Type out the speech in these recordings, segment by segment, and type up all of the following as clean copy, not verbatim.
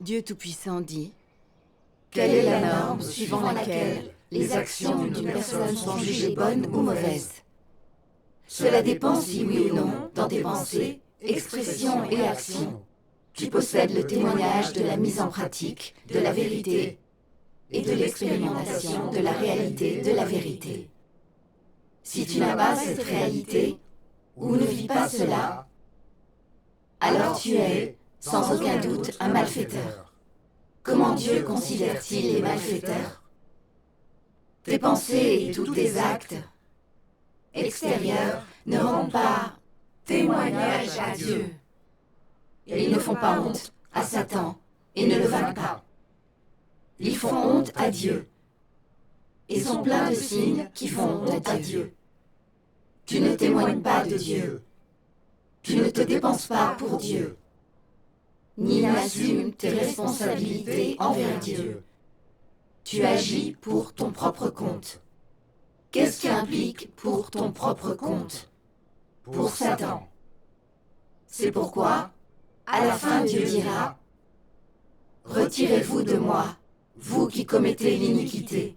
Dieu Tout-Puissant dit: Quelle est la norme suivant laquelle les actions d'une personne sont jugées bonnes ou mauvaises? Cela dépend si oui ou non, dans tes pensées, expressions et actions, tu possèdes le témoignage de la mise en pratique de la vérité et de l'expérimentation de la réalité de la vérité. Si tu n'as pas cette réalité, ou ne vis pas cela, alors tu es, sans aucun doute, un malfaiteur. Comment Dieu considère-t-il les malfaiteurs? Tes pensées et tous tes actes extérieurs ne rendent pas témoignage à Dieu. Ils ne font pas honte à Satan et ne le vainquent pas. Ils font honte à Dieu et sont pleins de signes qui font honte à Dieu. Tu ne témoignes pas de Dieu. Tu ne te dépenses pas pour Dieu, ni n'assumes tes responsabilités envers Dieu. Tu agis pour ton propre compte. Qu'est-ce qui implique pour ton propre compte? Pour Satan. C'est pourquoi, à la fin, Dieu dira: retirez-vous de moi, vous qui commettez l'iniquité.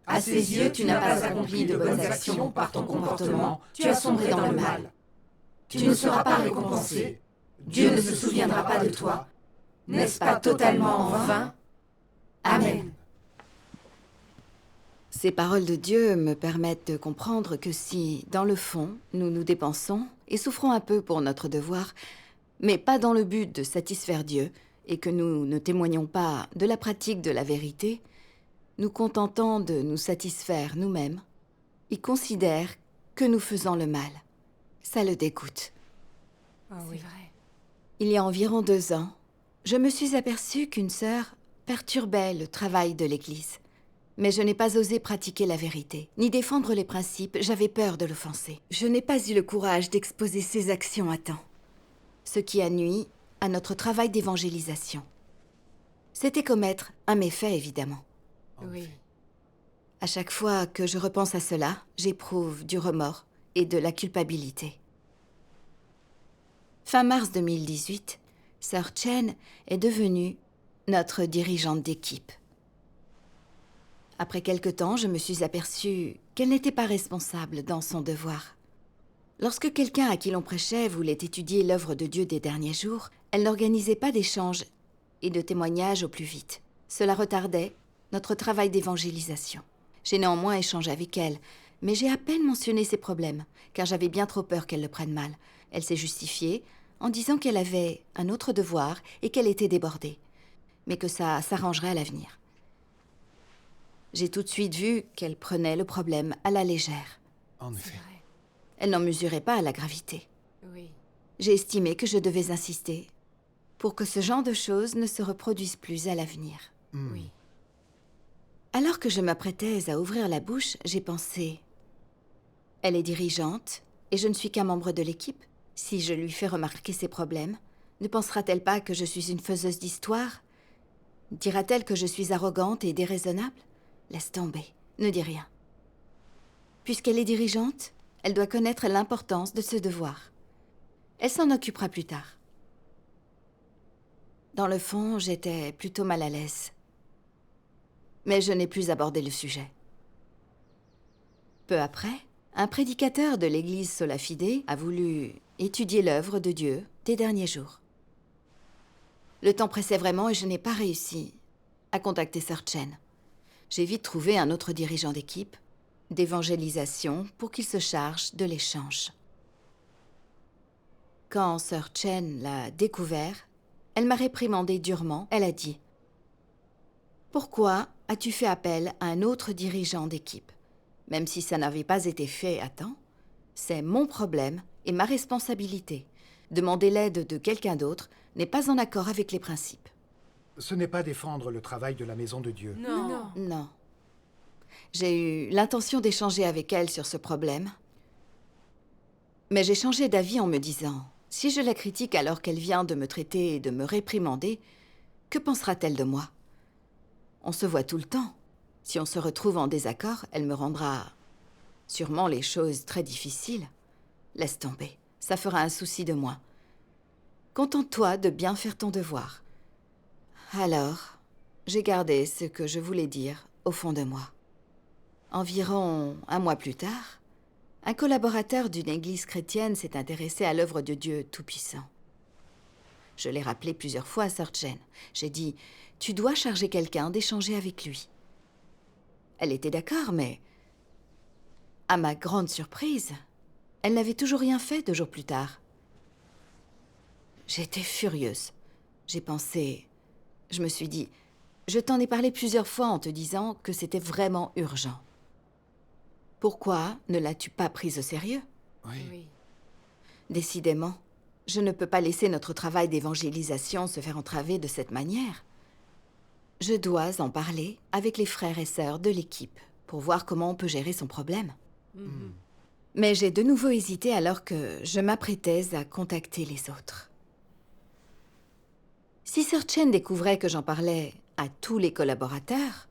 À ses yeux, tu n'as pas accompli de bonnes actions par ton comportement, tu as sombré dans le mal. Tu ne seras pas récompensé. Dieu ne se souviendra pas de toi. N'est-ce pas totalement en vain? Amen. Ces paroles de Dieu me permettent de comprendre que si, dans le fond, nous nous dépensons et souffrons un peu pour notre devoir, mais pas dans le but de satisfaire Dieu, et que nous ne témoignons pas de la pratique de la vérité, nous contentant de nous satisfaire nous-mêmes, il considère que nous faisons le mal. Ça le dégoûte. Ah oui. C'est vrai. Il y a environ 2 ans, je me suis aperçue qu'une sœur perturbait le travail de l'Église. Mais je n'ai pas osé pratiquer la vérité, ni défendre les principes, j'avais peur de l'offenser. Je n'ai pas eu le courage d'exposer ses actions à temps, ce qui a nui à notre travail d'évangélisation. C'était commettre un méfait, évidemment. Oui. À chaque fois que je repense à cela, j'éprouve du remords et de la culpabilité. Fin mars 2018, Sœur Chen est devenue notre dirigeante d'équipe. Après quelque temps, je me suis aperçue qu'elle n'était pas responsable dans son devoir. Lorsque quelqu'un à qui l'on prêchait voulait étudier l'œuvre de Dieu des derniers jours, elle n'organisait pas d'échanges et de témoignages au plus vite. Cela retardait notre travail d'évangélisation. J'ai néanmoins échangé avec elle, mais j'ai à peine mentionné ses problèmes, car j'avais bien trop peur qu'elle le prenne mal. Elle s'est justifiée en disant qu'elle avait un autre devoir et qu'elle était débordée, mais que ça s'arrangerait à l'avenir. J'ai tout de suite vu qu'elle prenait le problème à la légère. En C'est effet. vrai. Elle n'en mesurait pas la gravité. Oui. J'ai estimé que je devais insister pour que ce genre de choses ne se reproduisent plus à l'avenir. Oui. Alors que je m'apprêtais à ouvrir la bouche, j'ai pensé: elle est dirigeante et je ne suis qu'un membre de l'équipe. Si je lui fais remarquer ses problèmes, ne pensera-t-elle pas que je suis une faiseuse d'histoire? Dira-t-elle que je suis arrogante et déraisonnable? Laisse tomber, ne dis rien. Puisqu'elle est dirigeante, elle doit connaître l'importance de ce devoir. Elle s'en occupera plus tard. Dans le fond, j'étais plutôt mal à l'aise. Mais je n'ai plus abordé le sujet. Peu après, un prédicateur de l'église Sola Fide a voulu étudier l'œuvre de Dieu des derniers jours. Le temps pressait vraiment et je n'ai pas réussi à contacter Sœur Chen. J'ai vite trouvé un autre dirigeant d'équipe, d'évangélisation, pour qu'il se charge de l'échange. Quand Sœur Chen l'a découvert, elle m'a réprimandé durement. Elle a dit: « Pourquoi as-tu fait appel à un autre dirigeant d'équipe? Même si ça n'avait pas été fait à temps, c'est mon problème et ma responsabilité. Demander l'aide de quelqu'un d'autre n'est pas en accord avec les principes. » Ce n'est pas défendre le travail de la maison de Dieu. Non. Non. J'ai eu l'intention d'échanger avec elle sur ce problème. Mais j'ai changé d'avis en me disant: si je la critique alors qu'elle vient de me traiter et de me réprimander, que pensera-t-elle de moi? On se voit tout le temps. Si on se retrouve en désaccord, elle me rendra sûrement les choses très difficiles. Laisse tomber, ça fera un souci de moins. Contente-toi de bien faire ton devoir. Alors, j'ai gardé ce que je voulais dire au fond de moi. Environ un mois plus tard, un collaborateur d'une église chrétienne s'est intéressé à l'œuvre de Dieu Tout-Puissant. Je l'ai rappelé plusieurs fois à Sœur Chen. J'ai dit « Tu dois charger quelqu'un d'échanger avec lui. » Elle était d'accord, mais à ma grande surprise, elle n'avait toujours rien fait 2 jours plus tard. J'étais furieuse. J'ai pensé... Je me suis dit « Je t'en ai parlé plusieurs fois en te disant que c'était vraiment urgent. Pourquoi ne l'as-tu pas prise au sérieux ?» Oui. Décidément, je ne peux pas laisser notre travail d'évangélisation se faire entraver de cette manière. Je dois en parler avec les frères et sœurs de l'équipe pour voir comment on peut gérer son problème. Mais j'ai de nouveau hésité alors que je m'apprêtais à contacter les autres. Si Sœur Chen découvrait que j'en parlais à tous les collaborateurs,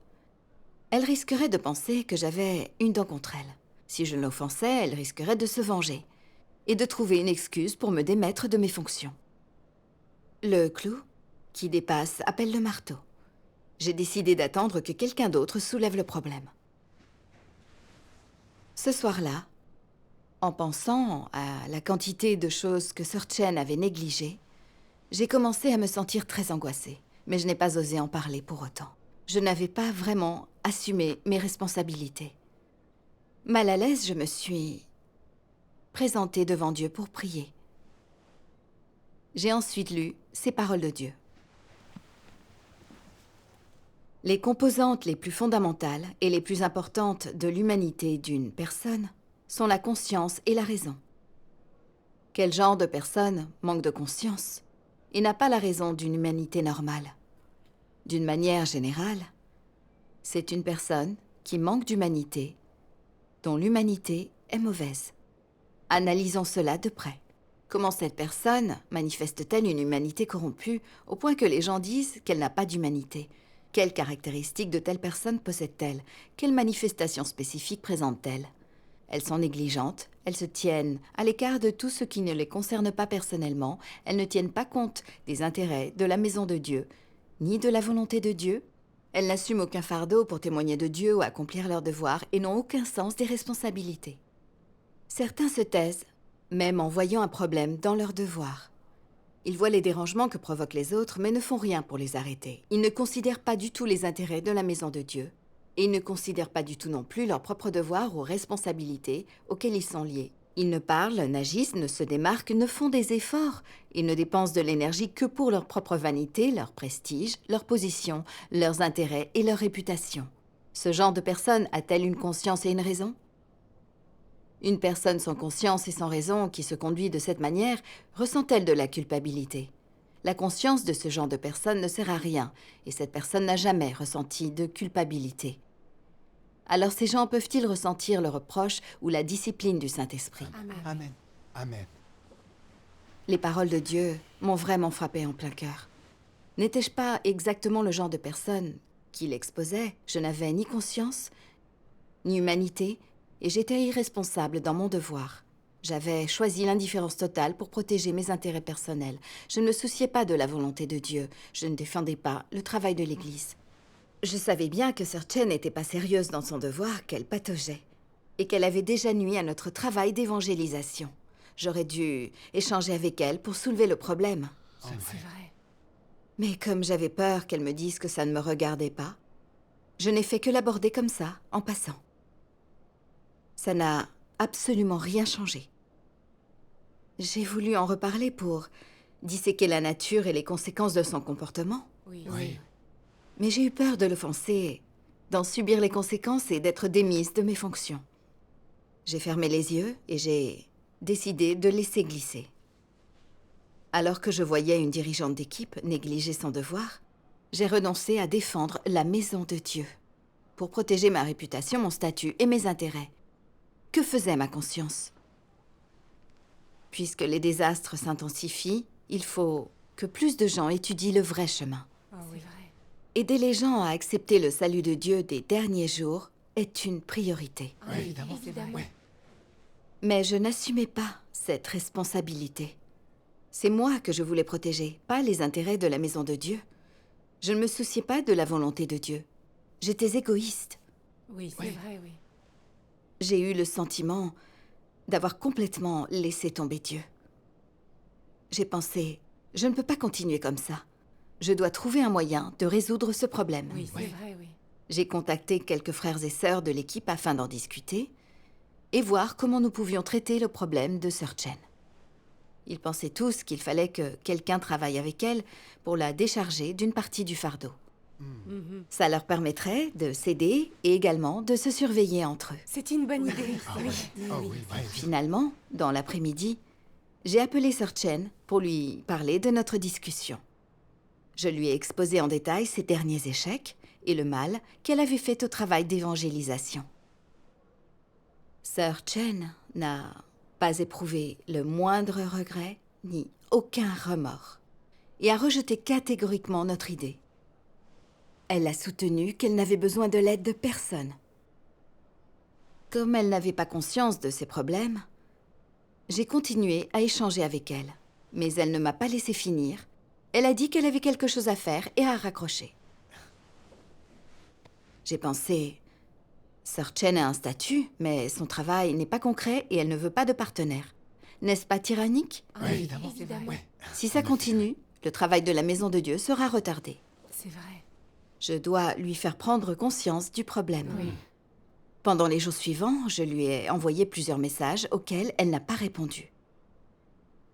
elle risquerait de penser que j'avais une dent contre elle. Si je l'offensais, elle risquerait de se venger et de trouver une excuse pour me démettre de mes fonctions. Le clou qui dépasse appelle le marteau. J'ai décidé d'attendre que quelqu'un d'autre soulève le problème. Ce soir-là, en pensant à la quantité de choses que Sœur Chen avait négligées, j'ai commencé à me sentir très angoissée, mais je n'ai pas osé en parler pour autant. Je n'avais pas vraiment assumé mes responsabilités. Mal à l'aise, je me suis présentée devant Dieu pour prier. J'ai ensuite lu ces paroles de Dieu. Les composantes les plus fondamentales et les plus importantes de l'humanité d'une personne sont la conscience et la raison. Quel genre de personne manque de conscience et n'a pas la raison d'une humanité normale? D'une manière générale, c'est une personne qui manque d'humanité, dont l'humanité est mauvaise. Analysons cela de près. Comment cette personne manifeste-t-elle une humanité corrompue au point que les gens disent qu'elle n'a pas d'humanité? Quelles caractéristiques de telle personne possède-t-elle? Quelles manifestations spécifiques présente-t-elle? Elles sont négligentes, elles se tiennent à l'écart de tout ce qui ne les concerne pas personnellement, elles ne tiennent pas compte des intérêts de la maison de Dieu, ni de la volonté de Dieu. Elles n'assument aucun fardeau pour témoigner de Dieu ou accomplir leurs devoirs et n'ont aucun sens des responsabilités. Certains se taisent, même en voyant un problème dans leurs devoirs. Ils voient les dérangements que provoquent les autres, mais ne font rien pour les arrêter. Ils ne considèrent pas du tout les intérêts de la maison de Dieu. Et ils ne considèrent pas du tout non plus leurs propres devoirs ou responsabilités auxquels ils sont liés. Ils ne parlent, n'agissent, ne se démarquent, ne font des efforts. Ils ne dépensent de l'énergie que pour leur propre vanité, leur prestige, leur position, leurs intérêts et leur réputation. Ce genre de personne a-t-elle une conscience et une raison? Une personne sans conscience et sans raison qui se conduit de cette manière ressent-elle de la culpabilité? La conscience de ce genre de personne ne sert à rien, et cette personne n'a jamais ressenti de culpabilité. Alors ces gens peuvent-ils ressentir le reproche ou la discipline du Saint-Esprit? Amen. Amen. Les paroles de Dieu m'ont vraiment frappé en plein cœur. N'étais-je pas exactement le genre de personne qu'il exposait? Je n'avais ni conscience, ni humanité, et j'étais irresponsable dans mon devoir. J'avais choisi l'indifférence totale pour protéger mes intérêts personnels. Je ne me souciais pas de la volonté de Dieu. Je ne défendais pas le travail de l'Église. Je savais bien que Sœur Chen n'était pas sérieuse dans son devoir, qu'elle pataugeait, et qu'elle avait déjà nui à notre travail d'évangélisation. J'aurais dû échanger avec elle pour soulever le problème. C'est vrai. Mais comme j'avais peur qu'elle me dise que ça ne me regardait pas, je n'ai fait que l'aborder comme ça, en passant. Ça n'a absolument rien changé. J'ai voulu en reparler pour disséquer la nature et les conséquences de son comportement. Oui. Mais j'ai eu peur de l'offenser, d'en subir les conséquences et d'être démise de mes fonctions. J'ai fermé les yeux et j'ai décidé de laisser glisser. Alors que je voyais une dirigeante d'équipe négliger son devoir, j'ai renoncé à défendre la maison de Dieu pour protéger ma réputation, mon statut et mes intérêts. Que faisait ma conscience? Puisque les désastres s'intensifient, il faut que plus de gens étudient le vrai chemin. C'est vrai. Aider les gens à accepter le salut de Dieu des derniers jours est une priorité. Oui, évidemment. Oui. Mais je n'assumais pas cette responsabilité. C'est moi que je voulais protéger, pas les intérêts de la maison de Dieu. Je ne me souciais pas de la volonté de Dieu. J'étais égoïste. Oui, c'est vrai, oui. J'ai eu le sentiment d'avoir complètement laissé tomber Dieu. J'ai pensé, je ne peux pas continuer comme ça. Je dois trouver un moyen de résoudre ce problème. Oui, c'est vrai, oui. J'ai contacté quelques frères et sœurs de l'équipe afin d'en discuter et voir comment nous pouvions traiter le problème de Sœur Chen. Ils pensaient tous qu'il fallait que quelqu'un travaille avec elle pour la décharger d'une partie du fardeau. Ça leur permettrait de s'aider et également de se surveiller entre eux. C'est une bonne idée. Oui. Finalement, dans l'après-midi, j'ai appelé Sœur Chen pour lui parler de notre discussion. Je lui ai exposé en détail ses derniers échecs et le mal qu'elle avait fait au travail d'évangélisation. Sœur Chen n'a pas éprouvé le moindre regret ni aucun remords et a rejeté catégoriquement notre idée. Elle a soutenu qu'elle n'avait besoin de l'aide de personne. Comme elle n'avait pas conscience de ses problèmes, j'ai continué à échanger avec elle, mais elle ne m'a pas laissé finir. Elle a dit qu'elle avait quelque chose à faire et a raccroché. J'ai pensé, Sœur Chen a un statut, mais son travail n'est pas concret et elle ne veut pas de partenaire. N'est-ce pas tyrannique? Oui, évidemment. Ouais. Si ça continue, le travail de la Maison de Dieu sera retardé. C'est vrai. Je dois lui faire prendre conscience du problème. Oui. Pendant les jours suivants, je lui ai envoyé plusieurs messages auxquels elle n'a pas répondu.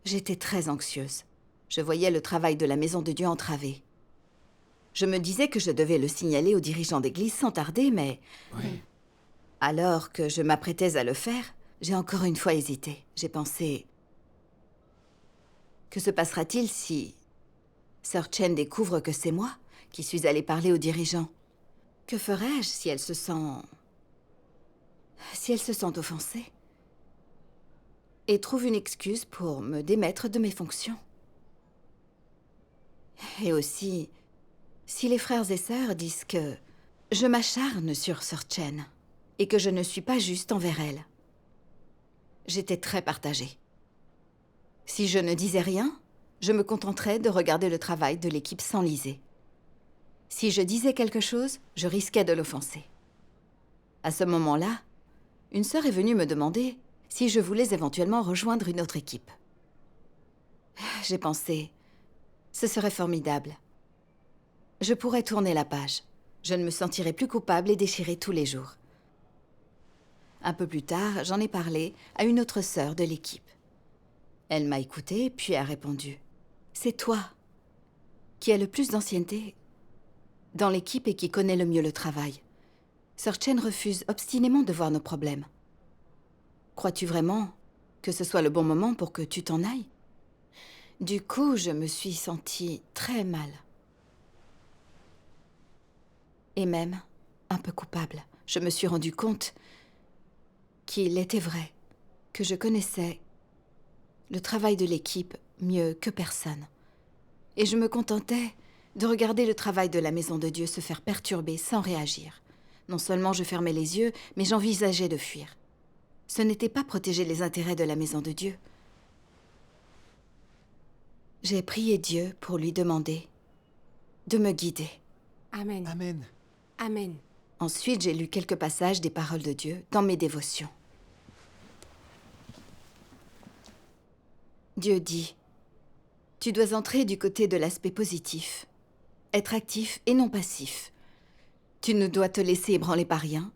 J'étais très anxieuse. Je voyais le travail de la Maison de Dieu entravé. Je me disais que je devais le signaler aux dirigeants d'église sans tarder, mais alors que je m'apprêtais à le faire, j'ai encore une fois hésité. J'ai pensé... Que se passera-t-il si Sœur Chen découvre que c'est moi qui suis allée parler aux dirigeants? Que ferais-je si elle se sent... offensée et trouve une excuse pour me démettre de mes fonctions? Et aussi, si les frères et sœurs disent que je m'acharne sur Sœur Chen et que je ne suis pas juste envers elle. J'étais très partagée. Si je ne disais rien, je me contenterais de regarder le travail de l'équipe s'enliser. Si je disais quelque chose, je risquais de l'offenser. À ce moment-là, une sœur est venue me demander si je voulais éventuellement rejoindre une autre équipe. J'ai pensé, ce serait formidable. Je pourrais tourner la page. Je ne me sentirais plus coupable et déchirée tous les jours. Un peu plus tard, j'en ai parlé à une autre sœur de l'équipe. Elle m'a écoutée, puis a répondu. C'est toi qui as le plus d'ancienneté dans l'équipe et qui connais le mieux le travail. Sœur Chen refuse obstinément de voir nos problèmes. Crois-tu vraiment que ce soit le bon moment pour que tu t'en ailles? Du coup, je me suis sentie très mal. Et même un peu coupable. Je me suis rendu compte qu'il était vrai que je connaissais le travail de l'équipe mieux que personne. Et je me contentais de regarder le travail de la Maison de Dieu se faire perturber sans réagir. Non seulement je fermais les yeux, mais j'envisageais de fuir. Ce n'était pas protéger les intérêts de la Maison de Dieu. J'ai prié Dieu pour lui demander de me guider. Amen. Amen. Amen. Ensuite, j'ai lu quelques passages des paroles de Dieu dans mes dévotions. Dieu dit, « Tu dois entrer du côté de l'aspect positif, être actif et non passif. Tu ne dois te laisser ébranler par rien,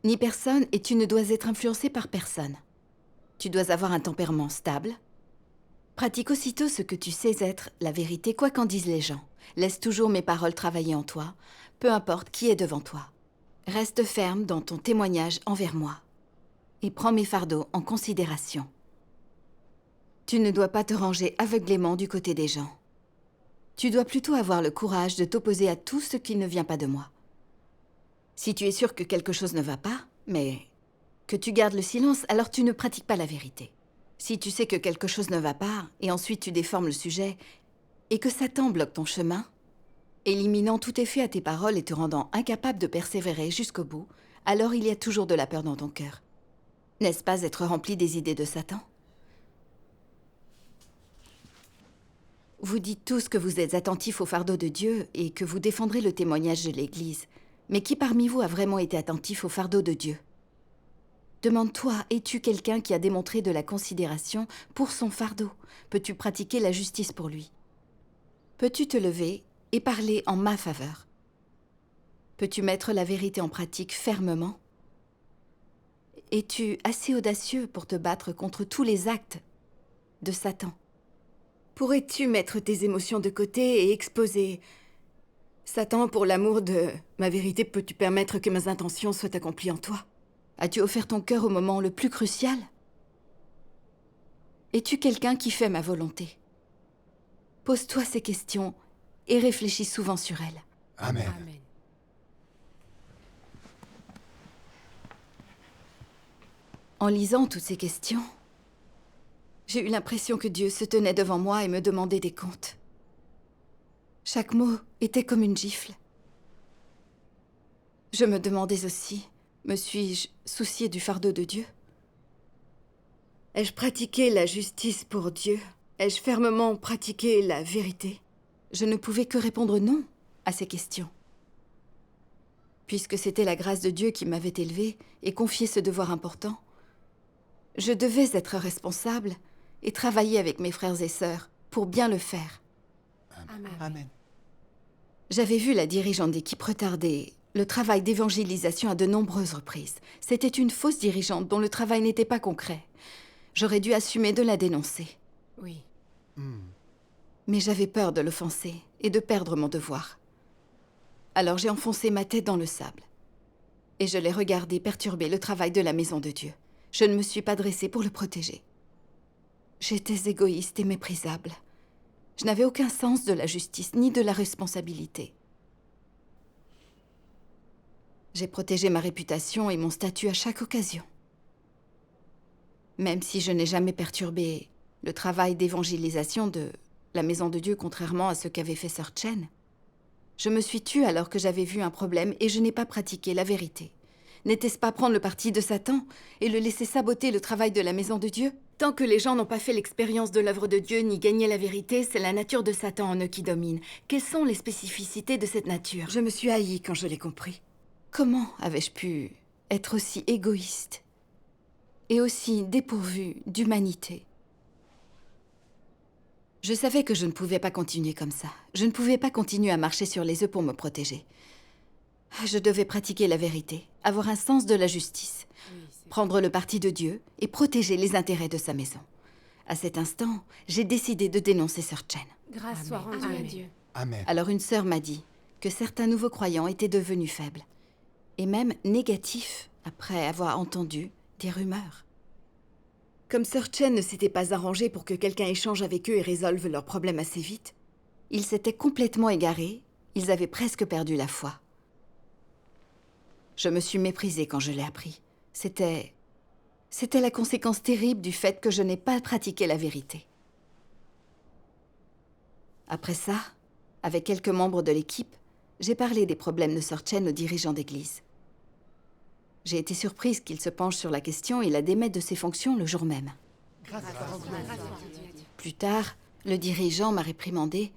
ni personne, et tu ne dois être influencé par personne. Tu dois avoir un tempérament stable. Pratique aussitôt ce que tu sais être la vérité, quoi qu'en disent les gens. Laisse toujours mes paroles travailler en toi, peu importe qui est devant toi. Reste ferme dans ton témoignage envers moi, et prends mes fardeaux en considération. Tu ne dois pas te ranger aveuglément du côté des gens. Tu dois plutôt avoir le courage de t'opposer à tout ce qui ne vient pas de moi. Si tu es sûr que quelque chose ne va pas, mais que tu gardes le silence, alors tu ne pratiques pas la vérité. Si tu sais que quelque chose ne va pas, et ensuite tu déformes le sujet, et que Satan bloque ton chemin, éliminant tout effet à tes paroles et te rendant incapable de persévérer jusqu'au bout, alors il y a toujours de la peur dans ton cœur. N'est-ce pas être rempli des idées de Satan? Vous dites tous que vous êtes attentifs au fardeau de Dieu et que vous défendrez le témoignage de l'Église. Mais qui parmi vous a vraiment été attentif au fardeau de Dieu? Demande-toi, es-tu quelqu'un qui a démontré de la considération pour son fardeau? Peux-tu pratiquer la justice pour lui? Peux-tu te lever et parler en ma faveur? Peux-tu mettre la vérité en pratique fermement? Es-tu assez audacieux pour te battre contre tous les actes de Satan? Pourrais-tu mettre tes émotions de côté et exposer Satan, pour l'amour de ma vérité, peux-tu permettre que mes intentions soient accomplies en toi? As-tu offert ton cœur au moment le plus crucial? Es-tu quelqu'un qui fait ma volonté? Pose-toi ces questions et réfléchis souvent sur elles. Amen. Amen. En lisant toutes ces questions, j'ai eu l'impression que Dieu se tenait devant moi et me demandait des comptes. Chaque mot était comme une gifle. Je me demandais aussi, me suis-je souciée du fardeau de Dieu? Ai-je pratiqué la justice pour Dieu? Ai-je fermement pratiqué la vérité? Je ne pouvais que répondre non à ces questions. Puisque c'était la grâce de Dieu qui m'avait élevée et confié ce devoir important, je devais être responsable et travailler avec mes frères et sœurs pour bien le faire. Amen. Amen. J'avais vu la dirigeante d'équipe retarder le travail d'évangélisation à de nombreuses reprises. C'était une fausse dirigeante dont le travail n'était pas concret. J'aurais dû assumer de la dénoncer. Oui. Mais j'avais peur de l'offenser et de perdre mon devoir. Alors j'ai enfoncé ma tête dans le sable. Et je l'ai regardé perturber le travail de la maison de Dieu. Je ne me suis pas dressée pour le protéger. J'étais égoïste et méprisable. Je n'avais aucun sens de la justice ni de la responsabilité. J'ai protégé ma réputation et mon statut à chaque occasion. Même si je n'ai jamais perturbé le travail d'évangélisation de la maison de Dieu, contrairement à ce qu'avait fait Sœur Chen, je me suis tue alors que j'avais vu un problème et je n'ai pas pratiqué la vérité. N'était-ce pas prendre le parti de Satan et le laisser saboter le travail de la maison de Dieu? Tant que les gens n'ont pas fait l'expérience de l'œuvre de Dieu ni gagné la vérité, c'est la nature de Satan en eux qui domine. Quelles sont les spécificités de cette nature? Je me suis haïe quand je l'ai compris. Comment avais-je pu être aussi égoïste et aussi dépourvue d'humanité? Je savais que je ne pouvais pas continuer comme ça. Je ne pouvais pas continuer à marcher sur les œufs pour me protéger. Je devais pratiquer la vérité, avoir un sens de la justice, prendre le parti de Dieu et protéger les intérêts de sa maison. À cet instant, j'ai décidé de dénoncer Sœur Chen. Grâce soit rendue à Dieu. Amen. Alors une sœur m'a dit que certains nouveaux croyants étaient devenus faibles, et même négatifs après avoir entendu des rumeurs. Comme Sœur Chen ne s'était pas arrangée pour que quelqu'un échange avec eux et résolve leurs problèmes assez vite, ils s'étaient complètement égarés, ils avaient presque perdu la foi. Je me suis méprisée quand je l'ai appris. C'était la conséquence terrible du fait que je n'ai pas pratiqué la vérité. Après ça, avec quelques membres de l'équipe, j'ai parlé des problèmes de Sœur Chen aux dirigeants d'église. J'ai été surprise qu'il se penche sur la question et la démette de ses fonctions le jour même. Plus tard, le dirigeant m'a réprimandée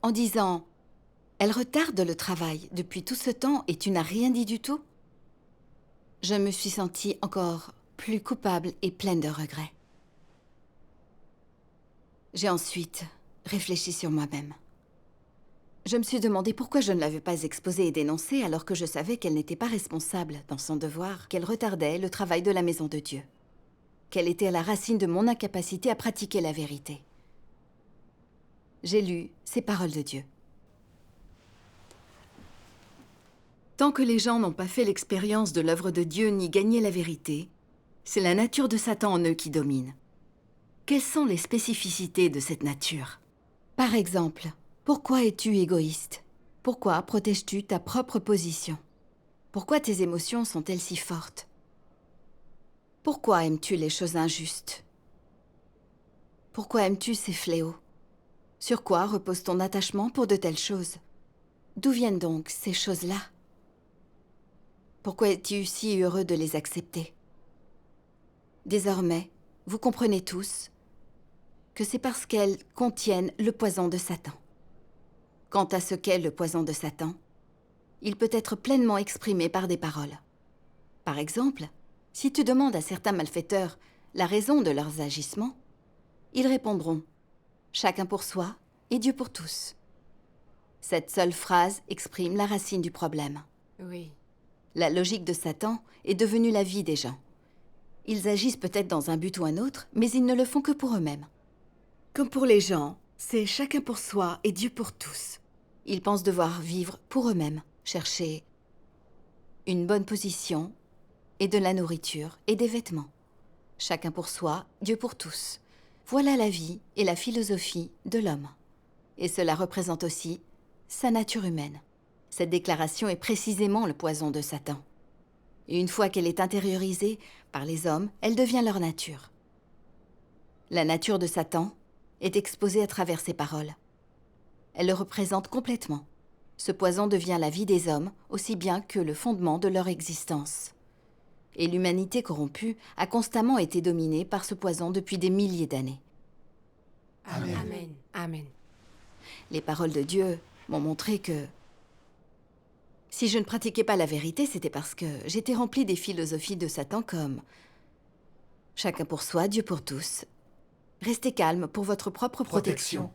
en disant « Elle retarde le travail depuis tout ce temps et tu n'as rien dit du tout ?» Je me suis sentie encore plus coupable et pleine de regrets. J'ai ensuite réfléchi sur moi-même. Je me suis demandé pourquoi je ne l'avais pas exposée et dénoncée alors que je savais qu'elle n'était pas responsable dans son devoir, qu'elle retardait le travail de la maison de Dieu, qu'elle était à la racine de mon incapacité à pratiquer la vérité. J'ai lu ces paroles de Dieu. Tant que les gens n'ont pas fait l'expérience de l'œuvre de Dieu ni gagné la vérité, c'est la nature de Satan en eux qui domine. Quelles sont les spécificités de cette nature? Par exemple, pourquoi es-tu égoïste? Pourquoi protèges-tu ta propre position? Pourquoi tes émotions sont-elles si fortes? Pourquoi aimes-tu les choses injustes? Pourquoi aimes-tu ces fléaux? Sur quoi repose ton attachement pour de telles choses? D'où viennent donc ces choses-là? Pourquoi es-tu si heureux de les accepter? Désormais, vous comprenez tous que c'est parce qu'elles contiennent le poison de Satan. Quant à ce qu'est le poison de Satan, il peut être pleinement exprimé par des paroles. Par exemple, si tu demandes à certains malfaiteurs la raison de leurs agissements, ils répondront « Chacun pour soi et Dieu pour tous ». Cette seule phrase exprime la racine du problème. Oui. La logique de Satan est devenue la vie des gens. Ils agissent peut-être dans un but ou un autre, mais ils ne le font que pour eux-mêmes. Comme pour les gens, c'est chacun pour soi et Dieu pour tous. Ils pensent devoir vivre pour eux-mêmes, chercher une bonne position et de la nourriture et des vêtements. Chacun pour soi, Dieu pour tous. Voilà la vie et la philosophie de l'homme. Et cela représente aussi sa nature humaine. Cette déclaration est précisément le poison de Satan. Et une fois qu'elle est intériorisée par les hommes, elle devient leur nature. La nature de Satan est exposée à travers ses paroles. Elle le représente complètement. Ce poison devient la vie des hommes aussi bien que le fondement de leur existence. Et l'humanité corrompue a constamment été dominée par ce poison depuis des milliers d'années. Amen. Amen. Amen. Les paroles de Dieu m'ont montré que si je ne pratiquais pas la vérité, c'était parce que j'étais remplie des philosophies de Satan comme « Chacun pour soi, Dieu pour tous ». Restez calme pour votre propre protection.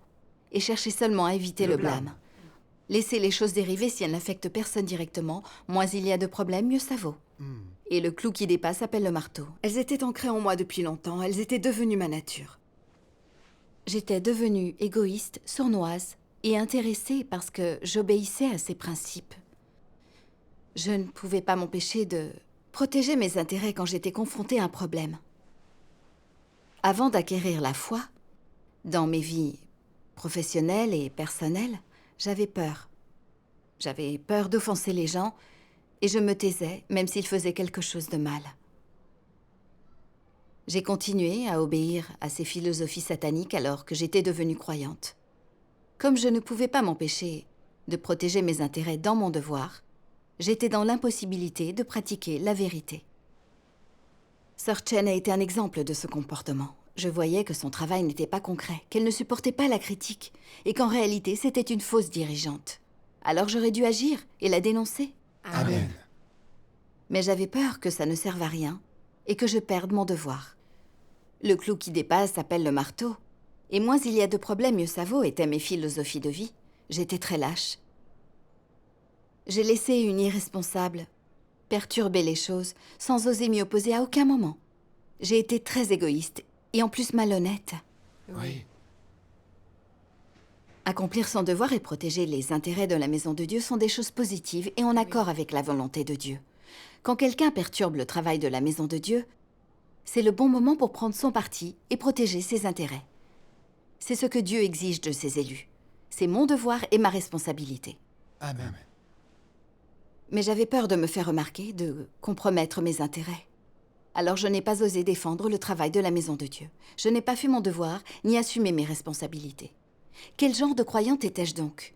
Et cherchez seulement à éviter le blâme. Laissez les choses dériver si elles n'affectent personne directement. Moins il y a de problèmes, mieux ça vaut. Et le clou qui dépasse s'appelle le marteau. Elles étaient ancrées en moi depuis longtemps. Elles étaient devenues ma nature. J'étais devenue égoïste, sournoise et intéressée parce que j'obéissais à ces principes. Je ne pouvais pas m'empêcher de protéger mes intérêts quand j'étais confrontée à un problème. Avant d'acquérir la foi, dans mes vies professionnelles et personnelles, j'avais peur. J'avais peur d'offenser les gens et je me taisais, même s'ils faisaient quelque chose de mal. J'ai continué à obéir à ces philosophies sataniques alors que j'étais devenue croyante. Comme je ne pouvais pas m'empêcher de protéger mes intérêts dans mon devoir, j'étais dans l'impossibilité de pratiquer la vérité. Sœur Chen a été un exemple de ce comportement. Je voyais que son travail n'était pas concret, qu'elle ne supportait pas la critique, et qu'en réalité, c'était une fausse dirigeante. Alors j'aurais dû agir et la dénoncer. Amen. Mais j'avais peur que ça ne serve à rien et que je perde mon devoir. Le clou qui dépasse s'appelle le marteau. Et moins il y a de problèmes, mieux ça vaut, étaient mes philosophies de vie. J'étais très lâche. J'ai laissé une irresponsable perturber les choses sans oser m'y opposer à aucun moment. J'ai été très égoïste et en plus malhonnête. Oui. Accomplir son devoir et protéger les intérêts de la maison de Dieu sont des choses positives et en accord avec la volonté de Dieu. Quand quelqu'un perturbe le travail de la maison de Dieu, c'est le bon moment pour prendre son parti et protéger ses intérêts. C'est ce que Dieu exige de ses élus. C'est mon devoir et ma responsabilité. Amen. Mais j'avais peur de me faire remarquer, de compromettre mes intérêts. Alors je n'ai pas osé défendre le travail de la maison de Dieu. Je n'ai pas fait mon devoir, ni assumé mes responsabilités. Quel genre de croyante étais-je donc?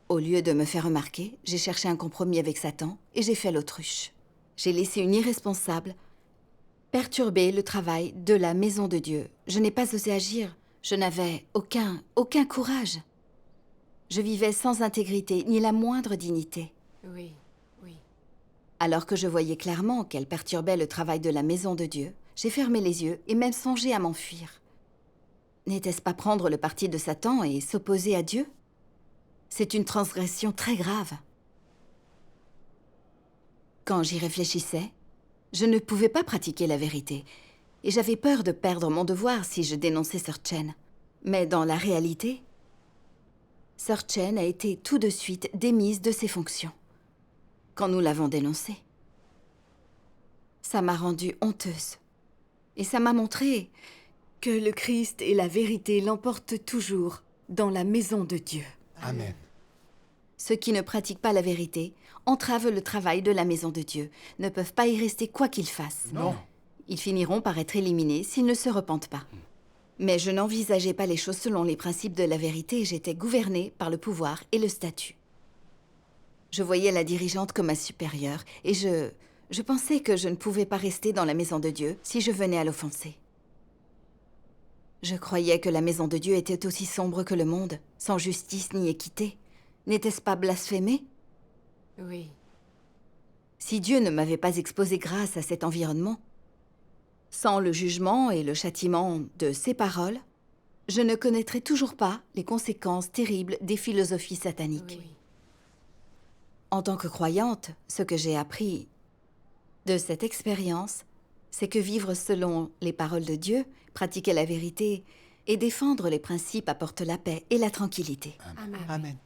Au lieu de me faire remarquer, j'ai cherché un compromis avec Satan et j'ai fait l'autruche. J'ai laissé une irresponsable perturber le travail de la maison de Dieu. Je n'ai pas osé agir. Je n'avais aucun courage. Je vivais sans intégrité, ni la moindre dignité. Oui, oui. Alors que je voyais clairement qu'elle perturbait le travail de la maison de Dieu, j'ai fermé les yeux et même songé à m'enfuir. N'était-ce pas prendre le parti de Satan et s'opposer à Dieu? C'est une transgression très grave. Quand j'y réfléchissais, je ne pouvais pas pratiquer la vérité, et j'avais peur de perdre mon devoir si je dénonçais Sœur Chen. Mais dans la réalité, Sœur Chen a été tout de suite démise de ses fonctions, quand nous l'avons dénoncée. Ça m'a rendue honteuse, et ça m'a montré que le Christ et la vérité l'emportent toujours dans la maison de Dieu. Amen. Ceux qui ne pratiquent pas la vérité entravent le travail de la maison de Dieu, ne peuvent pas y rester quoi qu'ils fassent. Non. Ils finiront par être éliminés s'ils ne se repentent pas. Mais je n'envisageais pas les choses selon les principes de la vérité, j'étais gouvernée par le pouvoir et le statut. Je voyais la dirigeante comme ma supérieure, et je pensais que je ne pouvais pas rester dans la maison de Dieu si je venais à l'offenser. Je croyais que la maison de Dieu était aussi sombre que le monde, sans justice ni équité. N'était-ce pas blasphémer? Oui. Si Dieu ne m'avait pas exposé grâce à cet environnement, sans le jugement et le châtiment de ses paroles, je ne connaîtrais toujours pas les conséquences terribles des philosophies sataniques. Oui. En tant que croyante, ce que j'ai appris de cette expérience, c'est que vivre selon les paroles de Dieu, pratiquer la vérité et défendre les principes apporte la paix et la tranquillité. Amen. Amen.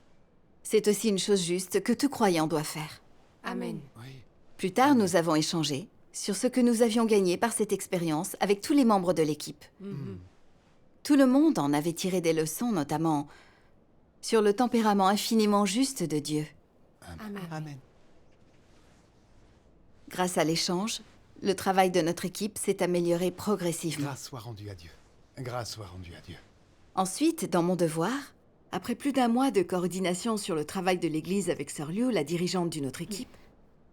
C'est aussi une chose juste que tout croyant doit faire. Amen. Oui. Plus tard, nous avons échangé sur ce que nous avions gagné par cette expérience avec tous les membres de l'équipe. Tout le monde en avait tiré des leçons, notamment sur le tempérament infiniment juste de Dieu. Amen. Amen. Grâce à l'échange, le travail de notre équipe s'est amélioré progressivement. Grâce soit rendue à Dieu. Grâce soit rendue à Dieu. Ensuite, dans mon devoir, après plus d'1 mois de coordination sur le travail de l'Église avec Sœur Liu, la dirigeante d'une autre équipe,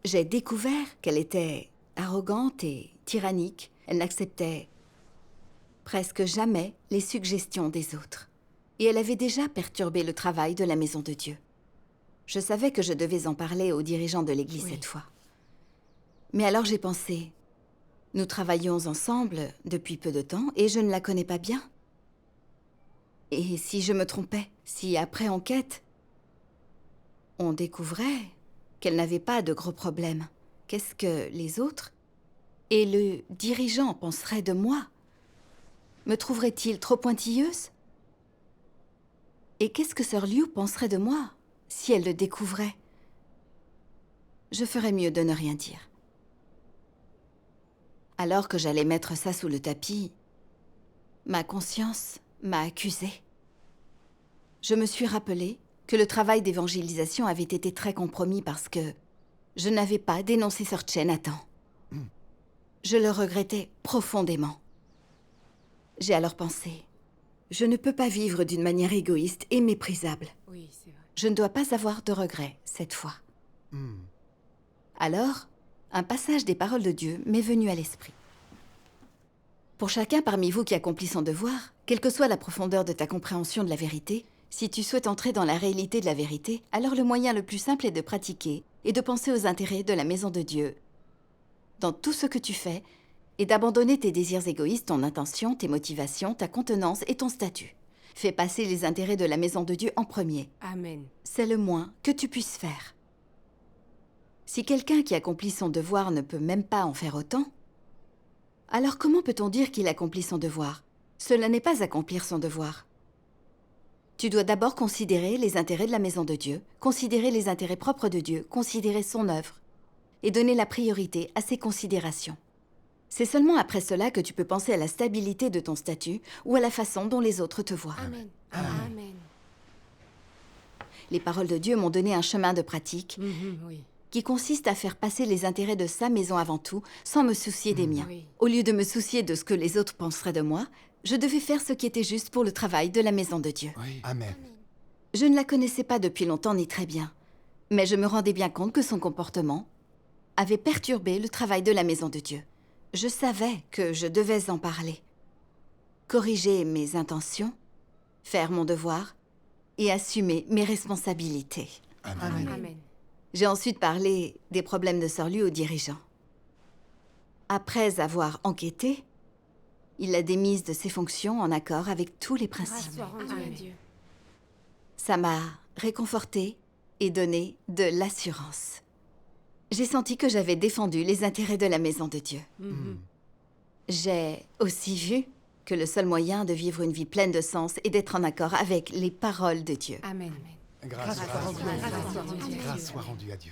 j'ai découvert qu'elle était arrogante et tyrannique. Elle n'acceptait presque jamais les suggestions des autres. Et elle avait déjà perturbé le travail de la Maison de Dieu. Je savais que je devais en parler aux dirigeants de l'Église Oui. cette fois. Mais alors j'ai pensé, nous travaillons ensemble depuis peu de temps et je ne la connais pas bien. Et si je me trompais, si après enquête, on découvrait qu'elle n'avait pas de gros problèmes, qu'est-ce que les autres et le dirigeant penseraient de moi? Me trouveraient-ils trop pointilleuse? Et qu'est-ce que Sœur Liu penserait de moi si elle le découvrait? Je ferais mieux de ne rien dire. Alors que j'allais mettre ça sous le tapis, ma conscience m'a accusée. Je me suis rappelé que le travail d'évangélisation avait été très compromis parce que je n'avais pas dénoncé Sœur Chen à temps. Je le regrettais profondément. J'ai alors pensé, je ne peux pas vivre d'une manière égoïste et méprisable. Oui, c'est vrai. Je ne dois pas avoir de regrets cette fois. Alors, un passage des paroles de Dieu m'est venu à l'esprit. Pour chacun parmi vous qui accomplit son devoir, quelle que soit la profondeur de ta compréhension de la vérité, si tu souhaites entrer dans la réalité de la vérité, alors le moyen le plus simple est de pratiquer et de penser aux intérêts de la maison de Dieu dans tout ce que tu fais et d'abandonner tes désirs égoïstes, ton intention, tes motivations, ta contenance et ton statut. Fais passer les intérêts de la maison de Dieu en premier. Amen. C'est le moins que tu puisses faire. Si quelqu'un qui accomplit son devoir ne peut même pas en faire autant, alors comment peut-on dire qu'il accomplit son devoir? Cela n'est pas accomplir son devoir. Tu dois d'abord considérer les intérêts de la maison de Dieu, considérer les intérêts propres de Dieu, considérer son œuvre, et donner la priorité à ces considérations. C'est seulement après cela que tu peux penser à la stabilité de ton statut ou à la façon dont les autres te voient. Amen. Amen. Les paroles de Dieu m'ont donné un chemin de pratique Oui. qui consiste à faire passer les intérêts de sa maison avant tout, sans me soucier des miens. Oui. Au lieu de me soucier de ce que les autres penseraient de moi, je devais faire ce qui était juste pour le travail de la maison de Dieu. Oui. Amen. Je ne la connaissais pas depuis longtemps ni très bien, mais je me rendais bien compte que son comportement avait perturbé le travail de la maison de Dieu. Je savais que je devais en parler, corriger mes intentions, faire mon devoir et assumer mes responsabilités. Amen. Amen. J'ai ensuite parlé des problèmes de Sœur Liu aux dirigeants. Après avoir enquêté, il l'a démise de ses fonctions en accord avec tous les Grâce principes. soit rendue à Amen. Dieu. Ça m'a réconfortée et donné de l'assurance. J'ai senti que j'avais défendu les intérêts de la maison de Dieu. J'ai aussi vu que le seul moyen de vivre une vie pleine de sens est d'être en accord avec les paroles de Dieu. Amen. Grâce Grâce soit rendue à Dieu. Grâce soit rendue à Dieu. Grâce soit rendue à Dieu.